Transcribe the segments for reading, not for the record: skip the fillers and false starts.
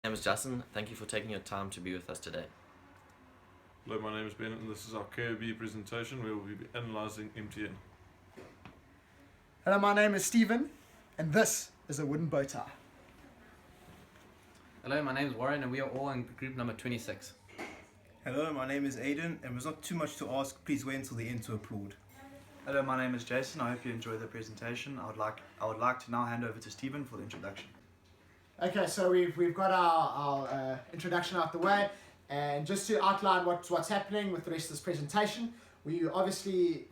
My name is Justin. Thank you for taking your time to be with us today. Hello, my name is Ben, and this is our KOB presentation where we'll be analysing MTN. Hello, my name is Stephen, and this is a wooden bow tie. Hello, my name is Warren, and we are all in group number 26. Hello, my name is Aidan, and there's not too much to ask. Please wait until the end to applaud. Hello, my name is Jason. I hope you enjoy the presentation. I would like to now hand over to Stephen for the introduction. Okay, so we've got our introduction out the way, and just to outline what's happening with the rest of this presentation, we're obviously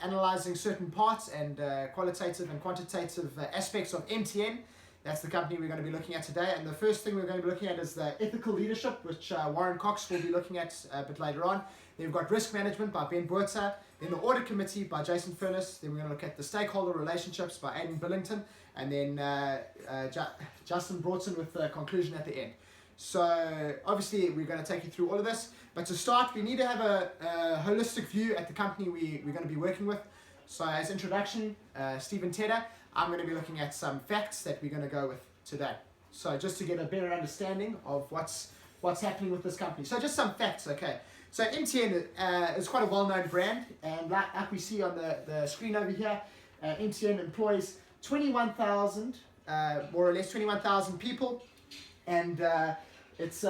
analysing certain parts and qualitative and quantitative aspects of MTN. That's the company we're going to be looking at today, and the first thing we're going to be looking at is the ethical leadership, which Warren Cox will be looking at a bit later on. Then we've got risk management by Ben Buerta, then the audit committee by Jason Furness, then we're going to look at the stakeholder relationships by Aidan Billington, and then Justin Broughton with the conclusion at the end. So obviously we're going to take you through all of this, but to start we need to have a holistic view at the company we're going to be working with. So as introduction, Stephen Tedder, I'm going to be looking at some facts that we're going to go with today. So just to get a better understanding of what's happening with this company. So just some facts, okay. So MTN is quite a well-known brand, and like we see on the screen over here, MTN employs 21,000, more or less 21,000 people, and it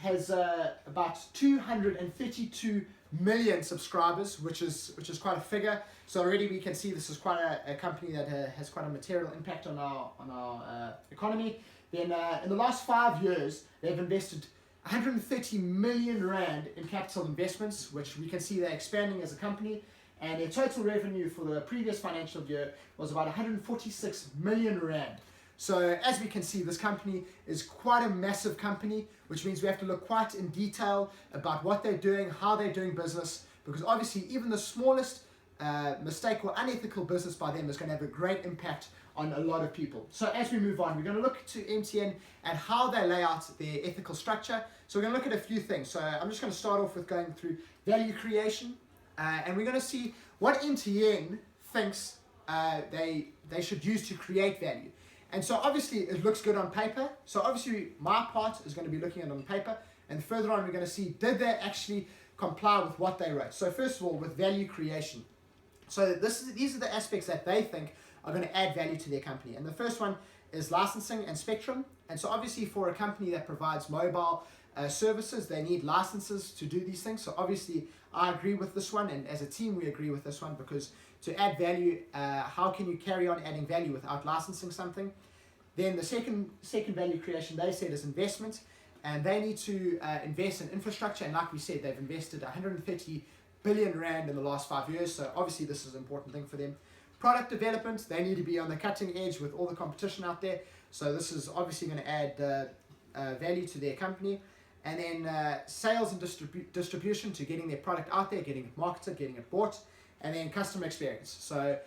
has about 232 million subscribers, which is quite a figure. So already we can see this is quite a company that has quite a material impact on our economy. Then in the last 5 years, they've invested 130 million rand in capital investments, which we can see they're expanding as a company. And their total revenue for the previous financial year was about 146 million rand. So as we can see, this company is quite a massive company, which means we have to look quite in detail about what they're doing, how they're doing business, because obviously even the smallest mistake or unethical business by them is going to have a great impact on a lot of people. So as we move on, we're going to look to MTN and how they lay out their ethical structure. So we're going to look at a few things. So I'm just going to start off with going through value creation, and we're going to see what MTN thinks they should use to create value. And so obviously it looks good on paper. So obviously my part is going to be looking at it on paper, and further on we're going to see did they actually comply with what they wrote. So first of all, with value creation. So these are the aspects that they think are going to add value to their company. And the first one is licensing and spectrum. And so obviously for a company that provides mobile services, they need licenses to do these things. So obviously I agree with this one, and as a team we agree with this one, because to add value, how can you carry on adding value without licensing something? Then the second value creation they said is investment, and they need to invest in infrastructure, and like we said, they've invested 130 billion rand in the last 5 years, so obviously this is an important thing for them. Product development, they need to be on the cutting edge with all the competition out there, so this is obviously going to add value to their company. And then sales and distribution, to getting their product out there, getting it marketed, getting it bought. And then customer experience. So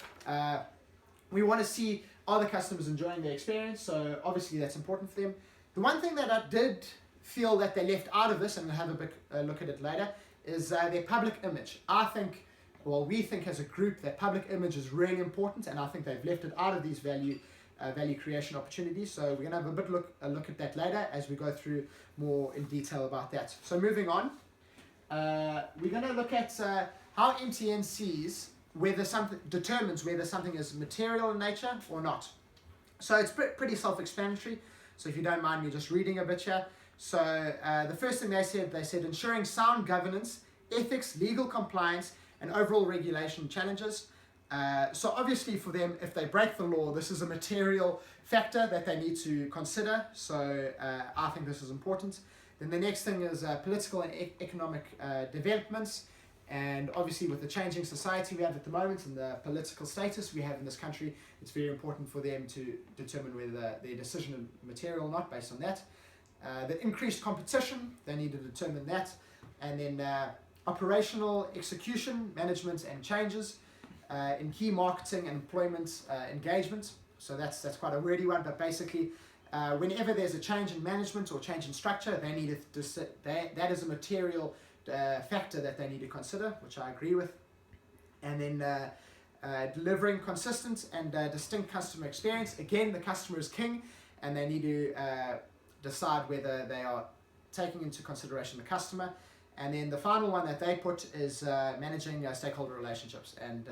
we want to see, are the customers enjoying their experience? So obviously that's important for them. The one thing that I did feel that they left out of this, and we'll have a bit look at it later, is their public image. We think as a group that public image is really important, and I think they've left it out of these value creation opportunities. So we're going to have a look at that later as we go through more in detail about that. So moving on, we're going to look at how MTN sees determines whether something is material in nature or not. So it's pretty self-explanatory. So if you don't mind me just reading a bit here. So the first thing they said ensuring sound governance, ethics, legal compliance, and overall regulation challenges. So obviously for them, if they break the law, this is a material factor that they need to consider. So I think this is important. Then the next thing is political and economic developments. And obviously with the changing society we have at the moment and the political status we have in this country, it's very important for them to determine whether their decision is material or not based on that. The increased competition, they need to determine that. And then operational execution, management and changes in key marketing and employment engagement. So that's quite a wordy one, but basically whenever there's a change in management or change in structure, they need that is a material factor that they need to consider, which I agree with. And then delivering consistent and distinct customer experience. Again, the customer is king, and they need to decide whether they are taking into consideration the customer. And then the final one that they put is managing stakeholder relationships. And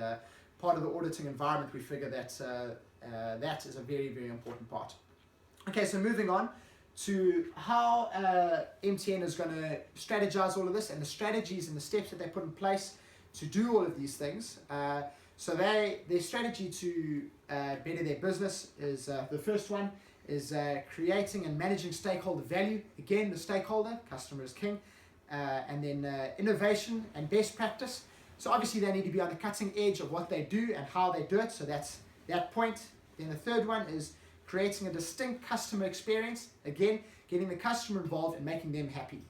part of the auditing environment, we figure that that is a very, very important part. Okay, so moving on to how MTN is going to strategize all of this and the strategies and the steps that they put in place to do all of these things. So their strategy to better their business is the first one is creating and managing stakeholder value. Again, the stakeholder, customer is king. And then innovation and best practice. So obviously they need to be on the cutting edge of what they do and how they do it. So that's that point. Then the third one is creating a distinct customer experience. Again, getting the customer involved and making them happy.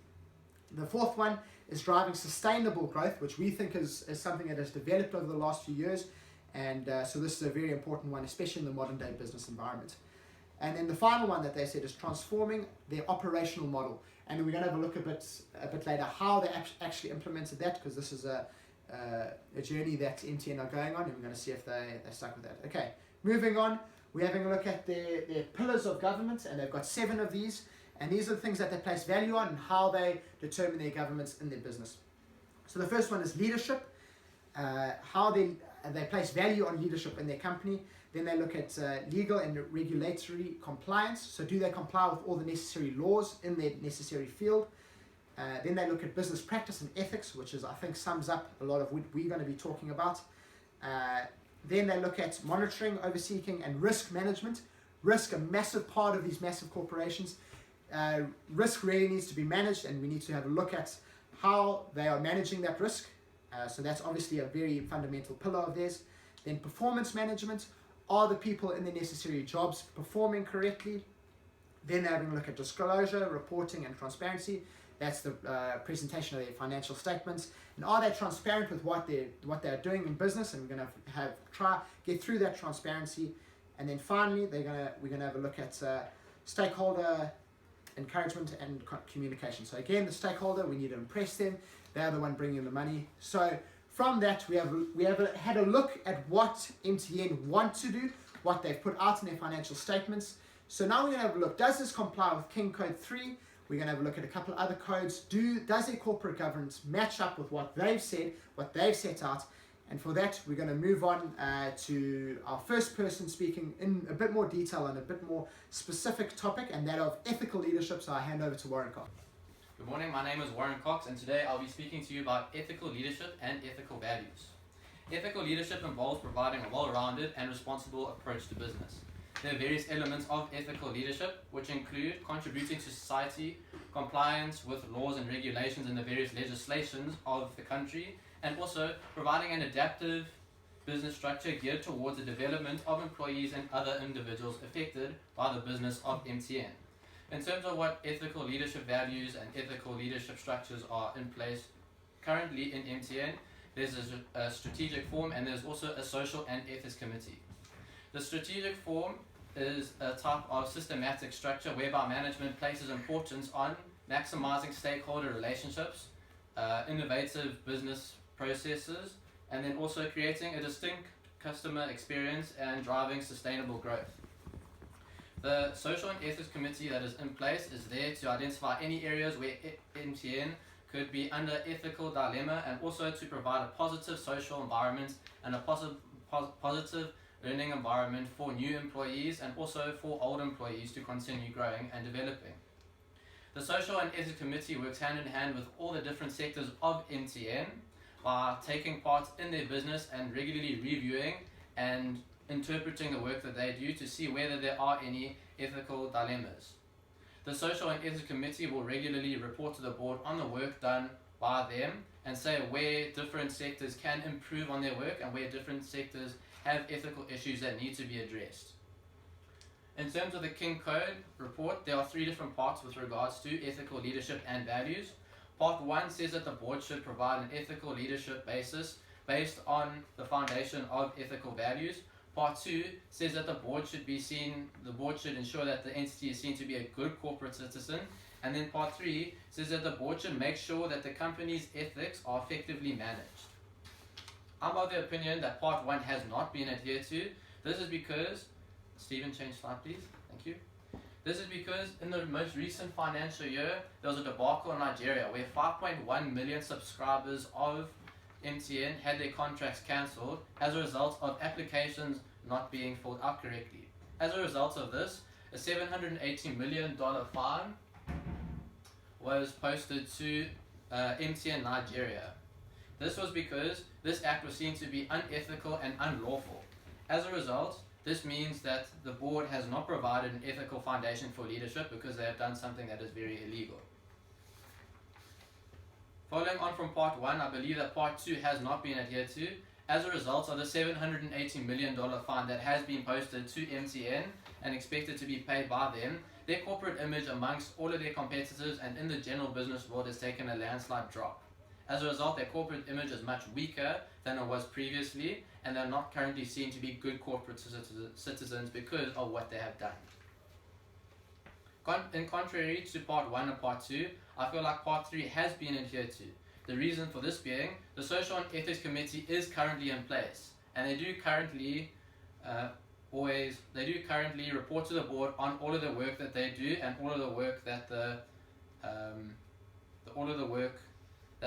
The fourth one is driving sustainable growth, which we think is something that has developed over the last few years. And so this is a very important one, especially in the modern day business environment. And then the final one that they said is transforming their operational model. And we're going to have a look a bit later how they actually implemented that, because this is a journey that MTN are going on, and we're going to see if they're stuck with that. Okay, moving on, we're having a look at their pillars of government, and they've got 7 of these. And these are the things that they place value on and how they determine their governance in their business. So the first one is leadership, how they place value on leadership in their company. Then they look at legal and regulatory compliance. So do they comply with all the necessary laws in their necessary field? Then they look at business practice and ethics, which is, I think, sums up a lot of what we're going to be talking about. Then they look at monitoring, overseeing, and risk management. Risk, a massive part of these massive corporations. Risk really needs to be managed, and we need to have a look at how they are managing that risk. So that's obviously a very fundamental pillar of theirs. Then performance management. Are the people in the necessary jobs performing correctly? Then they're having a look at disclosure, reporting, and transparency. That's the presentation of their financial statements. And are they transparent with what they're doing in business? And we're going to try get through that transparency. And then finally, we're going to have a look at stakeholder encouragement and communication. So again, the stakeholder, we need to impress them. They're the one bringing in the money. So from that, we have had a look at what MTN want to do, what they've put out in their financial statements. So now we're going to have a look. Does this comply with King Code 3? We're going to have a look at a couple of other codes. Does their corporate governance match up with what they've said, what they've set out? And for that, we're going to move on to our first person speaking in a bit more detail on a bit more specific topic, and that of ethical leadership. So I hand over to Warren Cox. Good morning, my name is Warren Cox, and today I'll be speaking to you about ethical leadership and ethical values. Ethical leadership involves providing a well-rounded and responsible approach to business. There are various elements of ethical leadership, which include contributing to society, compliance with laws and regulations in the various legislations of the country, and also providing an adaptive business structure geared towards the development of employees and other individuals affected by the business of MTN. In terms of what ethical leadership values and ethical leadership structures are in place currently in MTN, there's a strategic form, and there's also a social and ethics committee. The strategic form is a type of systematic structure whereby management places importance on maximizing stakeholder relationships, innovative business processes, and then also creating a distinct customer experience and driving sustainable growth. The Social and Ethics Committee that is in place is there to identify any areas where MTN could be under ethical dilemma, and also to provide a positive social environment and a positive learning environment for new employees and also for old employees to continue growing and developing. The Social and Ethics Committee works hand in hand with all the different sectors of MTN by taking part in their business and regularly reviewing and interpreting the work that they do to see whether there are any ethical dilemmas. The Social and Ethics Committee will regularly report to the board on the work done by them and say where different sectors can improve on their work and where different sectors have ethical issues that need to be addressed. In terms of the King Code report, there are 3 different parts with regards to ethical leadership and values. Part 1 says that the board should provide an ethical leadership basis based on the foundation of ethical values. Part 2 says that the board should ensure that the entity is seen to be a good corporate citizen. And then part 3 says that the board should make sure that the company's ethics are effectively managed. I'm of the opinion that part 1 has not been adhered to. This is because, Stephen, change slide please, thank you. This is because in the most recent financial year, there was a debacle in Nigeria where 5.1 million subscribers of MTN had their contracts cancelled as a result of applications not being filled out correctly. As a result of this, a $780 million fine was posted to MTN Nigeria. This was because this act was seen to be unethical and unlawful. As a result, this means that the board has not provided an ethical foundation for leadership because they have done something that is very illegal. Following on from part 1, I believe that part 2 has not been adhered to. As a result of the $780 million fine that has been posted to MTN and expected to be paid by them, their corporate image amongst all of their competitors and in the general business world has taken a landslide drop. As a result, their corporate image is much weaker than it was previously, and they're not currently seen to be good corporate citizens because of what they have done. In contrary to part 1 and part 2, I feel like part 3 has been adhered to. The reason for this being, the Social and Ethics Committee is currently in place, and they do currently report to the board on all of the work that they do and all of the work that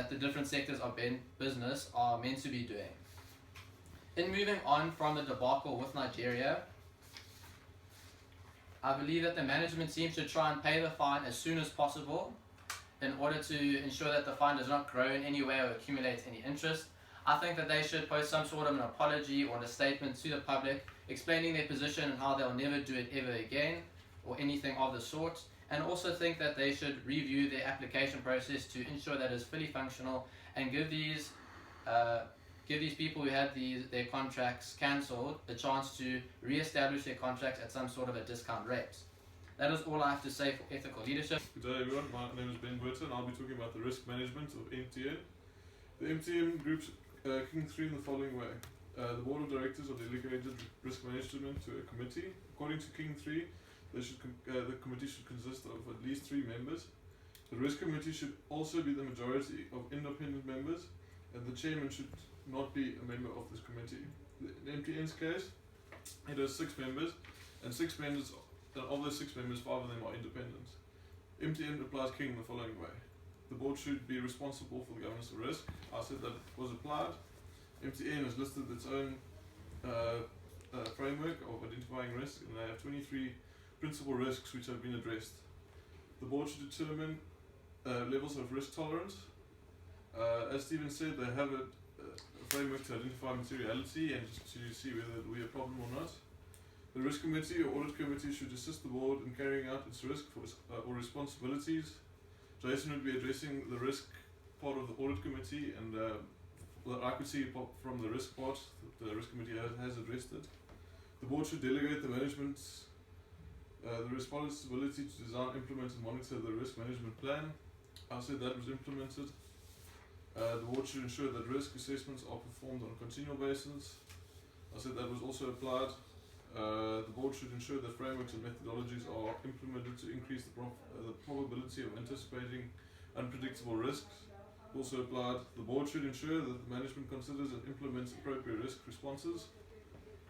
the different sectors of business are meant to be doing. In moving on from the debacle with Nigeria, I believe that the management team should try and pay the fine as soon as possible in order to ensure that the fine does not grow in any way or accumulate any interest. I think that they should post some sort of an apology or a statement to the public explaining their position and how they'll never do it ever again or anything of the sort. And also think that they should review their application process to ensure that it's fully functional and give these people who had their contracts cancelled a chance to re-establish their contracts at some sort of a discount rate. That is all I have to say for ethical leadership. Good day everyone, my name is Ben Burton and I'll be talking about the risk management of MTN. The MTN Group's King 3 in the following way. The Board of Directors have delegated risk management to a committee. According to King 3, the committee should consist of at least 3 members. The risk committee should also be the majority of independent members, and the chairman should not be a member of this committee. In MTN's case, it has 6 members, and of those 6 members, 5 of them are independent. MTN applies King in the following way. The board should be responsible for the governance of risk. I said that was applied. MTN has listed its own framework of identifying risk, and they have 23 principal risks which have been addressed. The board should determine levels of risk tolerance. As Stephen said, they have a framework to identify materiality and to see whether it will be a problem or not. The risk committee or audit committee should assist the board in carrying out its risk or responsibilities. Jason would be addressing the risk part of the audit committee, and what I could see from the risk part, the risk committee has addressed it. The board should delegate the management's the responsibility to design, implement and monitor the risk management plan. I said that was implemented. The board should ensure that risk assessments are performed on a continual basis. I said that was also applied. The board should ensure that frameworks and methodologies are implemented to increase the probability of anticipating unpredictable risks. Also applied. The board should ensure that the management considers and implements appropriate risk responses.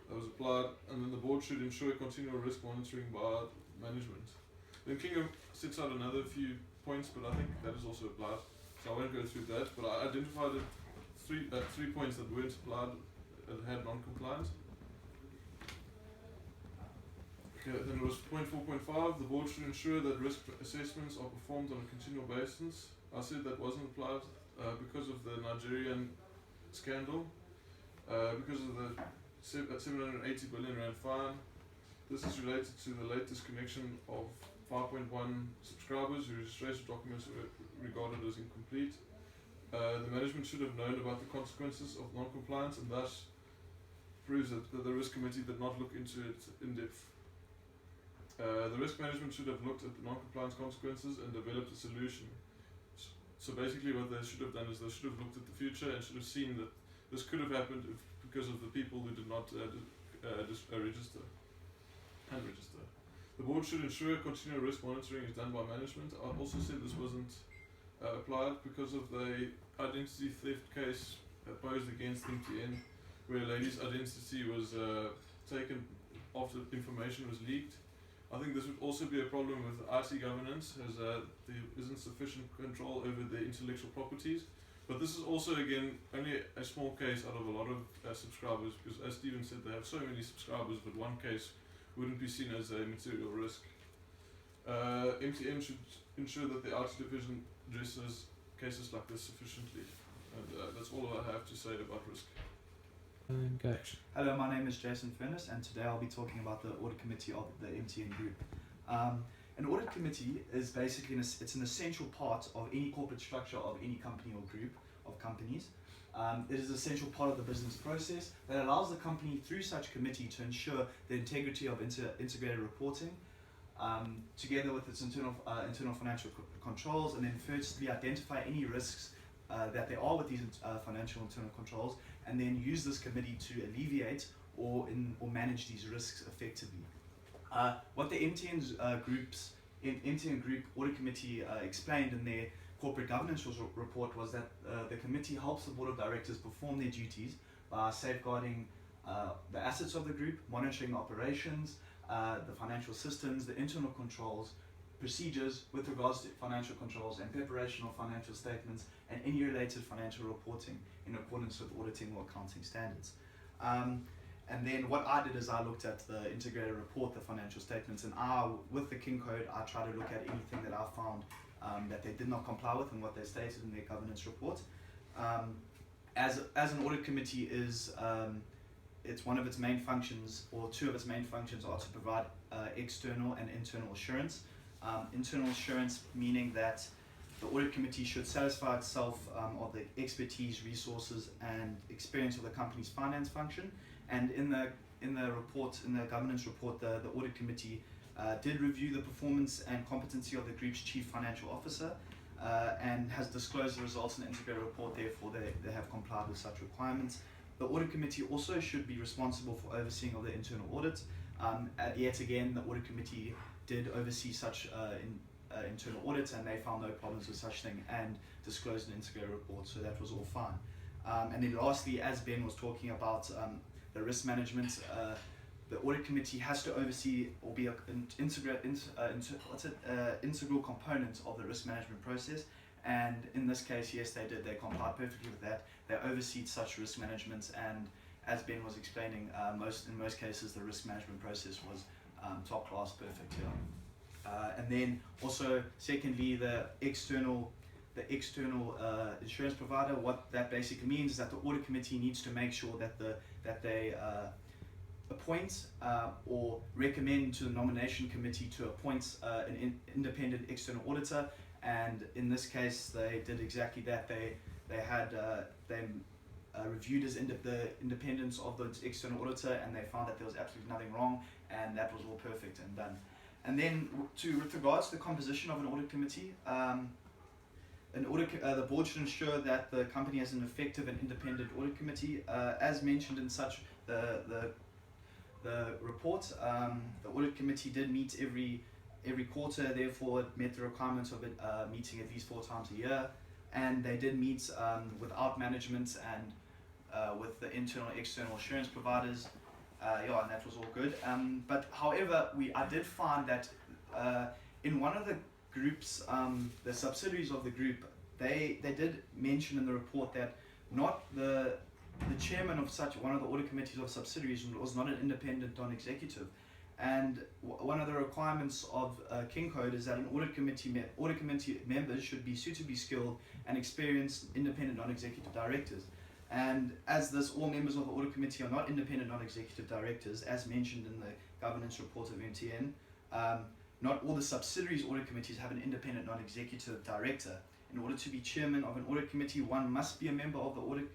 That was applied. And then the board should ensure continual risk monitoring by management. Then King sets out another few points, but I think that is also applied, so I won't go through that. But I identified three points that weren't applied and had non-compliance. Okay, then it was point 4.5. The board should ensure that risk assessments are performed on a continual basis. I said that wasn't applied because of the Nigerian scandal, because of the 780 billion rand fine. This is related to the late disconnection of 5.1 subscribers whose registration documents were regarded as incomplete. The management should have known about the consequences of non-compliance, and thus proves that the risk committee did not look into it in depth. The risk management should have looked at the non-compliance consequences and developed a solution. So basically what they should have done is they should have looked at the future and should have seen that this could have happened because of the people who did not register. The board should ensure continual risk monitoring is done by management. I also said this wasn't applied because of the identity theft case posed against MTN, where a lady's identity was taken after information was leaked. I think this would also be a problem with IT governance, as there isn't sufficient control over the intellectual properties. But this is also, again, only a small case out of a lot of subscribers, because as Stephen said, they have so many subscribers, but one case wouldn't be seen as a material risk. MTN should ensure that the IT division addresses cases like this sufficiently. And that's all I have to say about risk. Go. Hello, my name is Jason Furness, and today I'll be talking about the audit committee of the MTN Group. An audit committee is basically it's an essential part of any corporate structure of any company or group of companies. It is an essential part of the business process that allows the company through such committee to ensure the integrity of integrated reporting, together with its internal financial controls, and then firstly identify any risks that there are with these financial internal controls, and then use this committee to alleviate or manage these risks effectively. What the MTN Group Audit Committee explained in their corporate governance report was that the committee helps the board of directors perform their duties by safeguarding the assets of the group, monitoring operations, the financial systems, the internal controls, procedures with regards to financial controls, and preparation of financial statements and any related financial reporting in accordance with auditing or accounting standards. And then what I did is I looked at the integrated report, the financial statements, and with the King Code, I tried to look at anything that I found that they did not comply with and what they stated in their governance report. As an audit committee it's one of its main functions, or two of its main functions, are to provide external and internal assurance. Internal assurance meaning that the audit committee should satisfy itself of the expertise, resources, and experience of the company's finance function. And in the report, in the governance report, the audit committee did review the performance and competency of the group's chief financial officer and has disclosed the results in the integrated report. Therefore, they have complied with such requirements. The audit committee also should be responsible for overseeing of the internal audit. Yet again, the audit committee did oversee such internal audits, and they found no problems with such thing and disclosed an integrated report, so that was all fine. And then lastly, as Ben was talking about the risk management, the audit committee has to oversee or be an integral component of the risk management process. And in this case, yes, they did. They complied perfectly with that. They oversee such risk management, and as Ben was explaining, in most cases, the risk management process was top class, perfect here. And then also, secondly, the external insurance provider. What that basically means is that the audit committee needs to make sure that they appoint or recommend to the nomination committee to appoint an independent external auditor. And in this case, they did exactly that. They reviewed the independence of the external auditor, and they found that there was absolutely nothing wrong, and that was all perfect and done. And then, with regards to the composition of an audit committee, the board should ensure that the company has an effective and independent audit committee. As mentioned in the report, the audit committee did meet every quarter. Therefore, it met the requirements of it meeting at least 4 times a year, and they did meet without management and with the internal external assurance providers. And that was all good. But however, I did find that in one of the groups, the subsidiaries of the group, they did mention in the report that not the chairman of such one of the audit committees of subsidiaries was not an independent non-executive. And one of the requirements of King Code is that an audit committee members should be suitably skilled and experienced independent non-executive directors. And as all members of the audit committee are not independent non-executive directors, as mentioned in the governance report of MTN, not all the subsidiaries audit committees have an independent non-executive director. In order to be chairman of an audit committee, one must be a member of the audit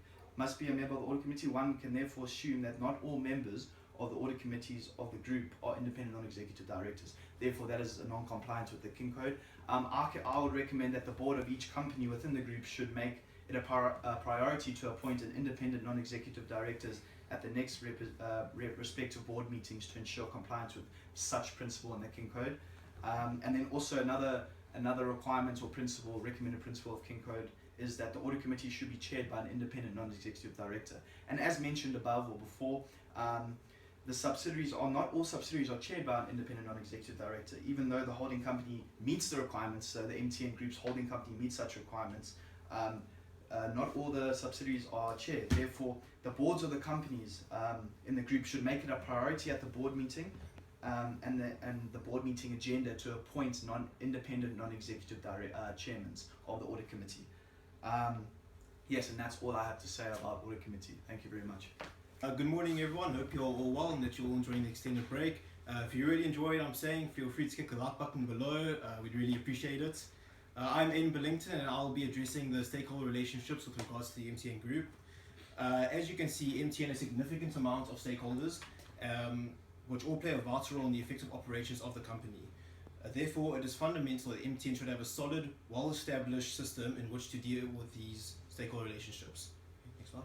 committee. One can therefore assume that not all members of the audit committees of the group are independent non-executive directors. Therefore, that is a non-compliance with the King Code. I would recommend that the board of each company within the group should make it a priority to appoint an independent non-executive directors at the next respective board meetings to ensure compliance with such principle in the King Code. And then also another requirement or recommended principle of King Code is that the audit committee should be chaired by an independent non-executive director. And as mentioned above or before, the subsidiaries are not all subsidiaries are chaired by an independent non-executive director, even though the holding company meets the requirements. So the MTN Group's holding company meets such requirements. Not all the subsidiaries are chaired. Therefore, the boards of the companies in the group should make it a priority at the board meeting and the board meeting agenda to appoint independent non-executive chairmen of the audit committee. Yes, and that's all I have to say about audit committee. Thank you very much. Good morning, everyone. Hope you're all well and that you're all enjoying the extended break. If you really enjoy what I'm saying, feel free to click the like button below. We'd really appreciate it. I'm Aidan Billington and I'll be addressing the stakeholder relationships with regards to the MTN Group. As you can see, MTN has a significant amount of stakeholders, which all play a vital role in the effective operations of the company. Therefore, it is fundamental that MTN should have a solid, well-established system in which to deal with these stakeholder relationships. Next slide.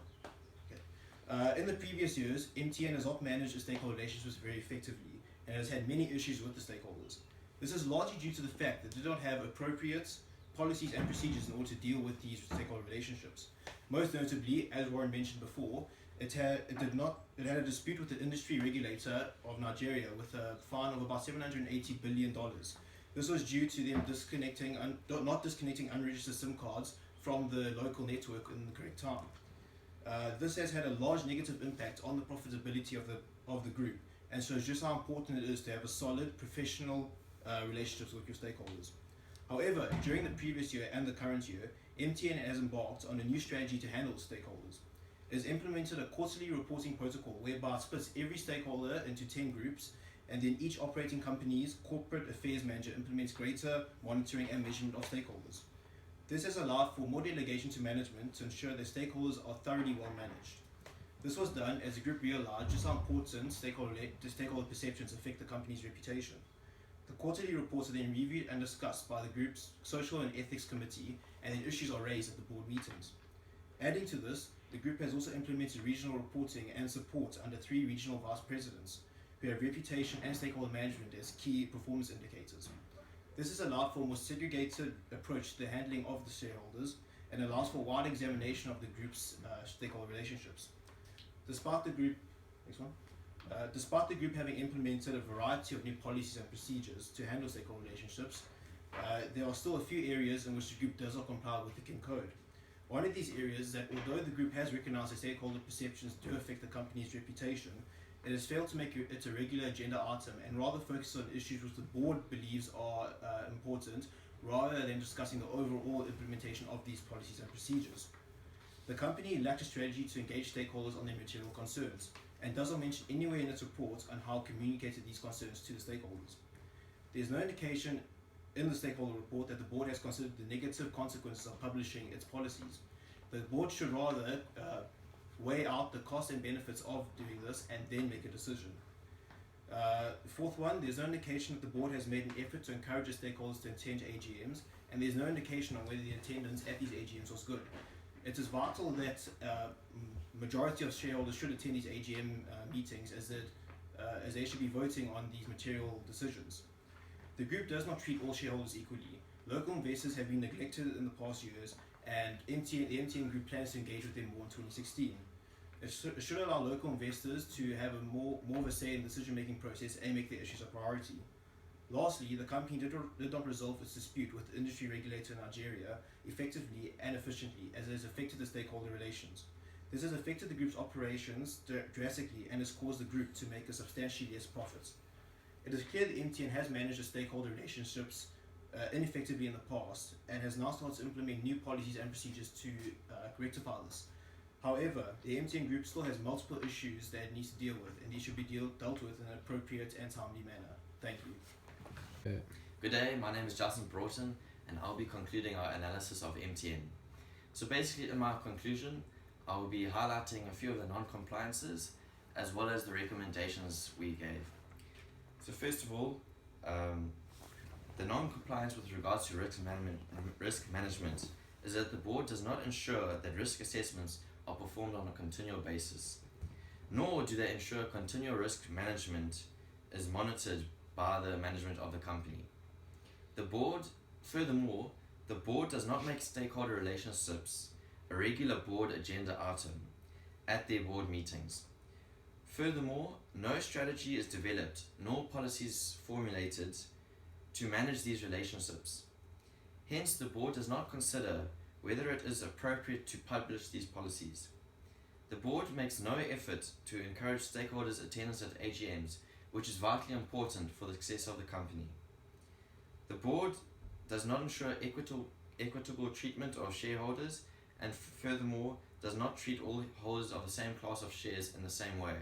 Okay. In the previous years, MTN has not managed its stakeholder relationships very effectively and has had many issues with the stakeholders. This is largely due to the fact that they do not have appropriate policies and procedures in order to deal with these stakeholder relationships. Most notably, as Warren mentioned before, it had a dispute with the industry regulator of Nigeria with a fine of about $780 billion. This was due to them not disconnecting unregistered SIM cards from the local network in the correct time. This has had a large negative impact on the profitability of the group, and shows just how important it is to have a solid, professional relationships with your stakeholders. However, during the previous year and the current year, MTN has embarked on a new strategy to handle stakeholders. It has implemented a quarterly reporting protocol whereby it splits every stakeholder into 10 groups, and then each operating company's corporate affairs manager implements greater monitoring and measurement of stakeholders. This has allowed for more delegation to management to ensure that stakeholders are thoroughly well managed. This was done as the group realized just how important stakeholder perceptions affect the company's reputation. The quarterly reports are then reviewed and discussed by the group's Social and Ethics Committee, and then issues are raised at the board meetings. Adding to this, the group has also implemented regional reporting and support under 3 regional vice presidents, who have reputation and stakeholder management as key performance indicators. This has allowed for a more segregated approach to the handling of the shareholders and allows for wide examination of the group's stakeholder relationships. Despite the group having implemented a variety of new policies and procedures to handle stakeholder relationships, there are still a few areas in which the group does not comply with the King Code. One of these areas is that although the group has recognized that stakeholder perceptions do affect the company's reputation, it has failed to make it a regular agenda item and rather focus on issues which the board believes are important, rather than discussing the overall implementation of these policies and procedures. The company lacks a strategy to engage stakeholders on their material concerns, and doesn't mention anywhere in its report on how it communicated these concerns to the stakeholders. There is no indication in the stakeholder report that the board has considered the negative consequences of publishing its policies. The board should rather weigh out the costs and benefits of doing this and then make a decision. Fourth one, there's no indication that the board has made an effort to encourage its stakeholders to attend AGMs, and there's no indication on whether the attendance at these AGMs was good. It is vital that majority of shareholders should attend these AGM meetings, as they should be voting on these material decisions. The group does not treat all shareholders equally. Local investors have been neglected in the past years, and the MTN Group plans to engage with them more in 2016. It should allow local investors to have more of a say in the decision-making process and make their issues a priority. Lastly, the company did not resolve its dispute with the industry regulator in Nigeria effectively and efficiently, as it has affected the stakeholder relations. This has affected the group's operations drastically and has caused the group to make a substantially less profit. It is clear that MTN has managed the stakeholder relationships ineffectively in the past and has now started to implement new policies and procedures to rectify this. However, the MTN Group still has multiple issues that it needs to deal with, and these should be dealt with in an appropriate and timely manner. Thank you. Good day, my name is Justin Broughton and I'll be concluding our analysis of MTN. So basically in my conclusion, I will be highlighting a few of the non-compliances as well as the recommendations we gave. So first of all, the non-compliance with regards to risk management is that the board does not ensure that risk assessments are performed on a continual basis, nor do they ensure continual risk management is monitored by the management of the company. Furthermore, the board does not make stakeholder relationships a regular board agenda item at their board meetings. Furthermore, no strategy is developed nor policies formulated to manage these relationships. Hence, the board does not consider whether it is appropriate to publish these policies. The board makes no effort to encourage stakeholders' attendance at AGMs, which is vitally important for the success of the company. The board does not ensure equitable treatment of shareholders, and furthermore does not treat all holders of the same class of shares in the same way.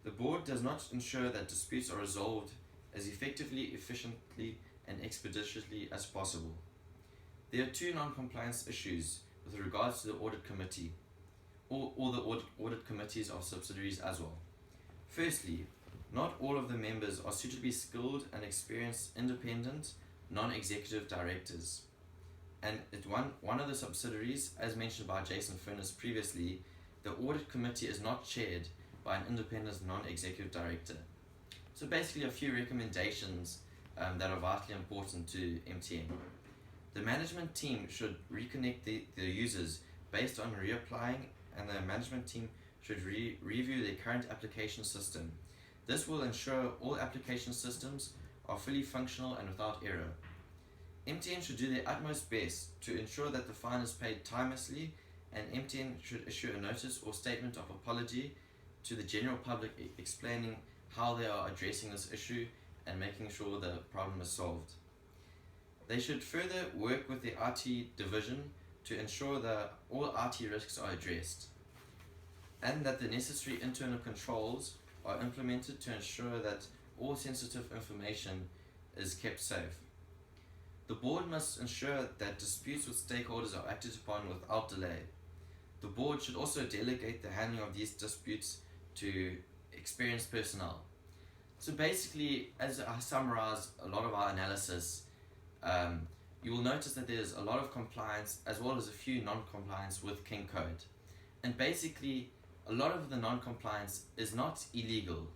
The board does not ensure that disputes are resolved as effectively, efficiently, and expeditiously as possible. There are two non-compliance issues with regards to the audit committee, or the audit committees of subsidiaries as well. Firstly, not all of the members are suitably skilled and experienced independent, non-executive directors. And at one of the subsidiaries, as mentioned by Jason Furness previously, the audit committee is not chaired by an independent non-executive director. So basically a few recommendations that are vitally important to MTN. The management team should reconnect the users based on reapplying, and the management team should review their current application system. This will ensure all application systems are fully functional and without error. MTN should do their utmost best to ensure that the fine is paid timelessly, and MTN should issue a notice or statement of apology to the general public explaining how they are addressing this issue and making sure the problem is solved. They should further work with the IT division to ensure that all IT risks are addressed, and that the necessary internal controls are implemented to ensure that all sensitive information is kept safe. The board must ensure that disputes with stakeholders are acted upon without delay. The board should also delegate the handling of these disputes to experienced personnel. So basically, as I summarize a lot of our analysis, you will notice that there's a lot of compliance as well as a few non-compliance with King Code. And basically, a lot of the non-compliance is not illegal.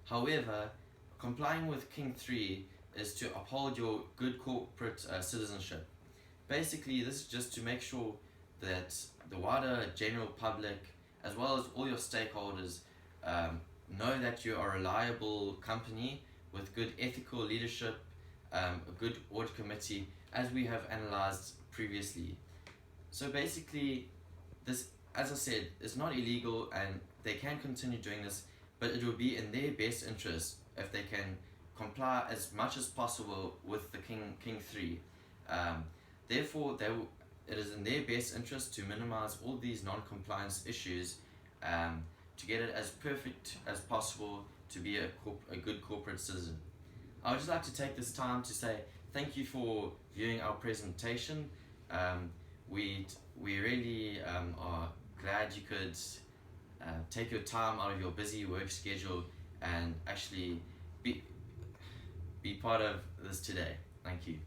However, complying with King 3 is to uphold your good corporate citizenship. Basically, this is just to make sure that the wider general public, as well as all your stakeholders, know that you are a reliable company with good ethical leadership, a good audit committee, as we have analyzed previously. So basically, this, as I said, is not illegal and they can continue doing this, but it will be in their best interest if they can comply as much as possible with the King 3. Therefore, it is in their best interest to minimize all these non-compliance issues, to get it as perfect as possible to be a good corporate citizen. I would just like to take this time to say thank you for viewing our presentation. We really are glad you could take your time out of your busy work schedule and actually be part of this today. Thank you.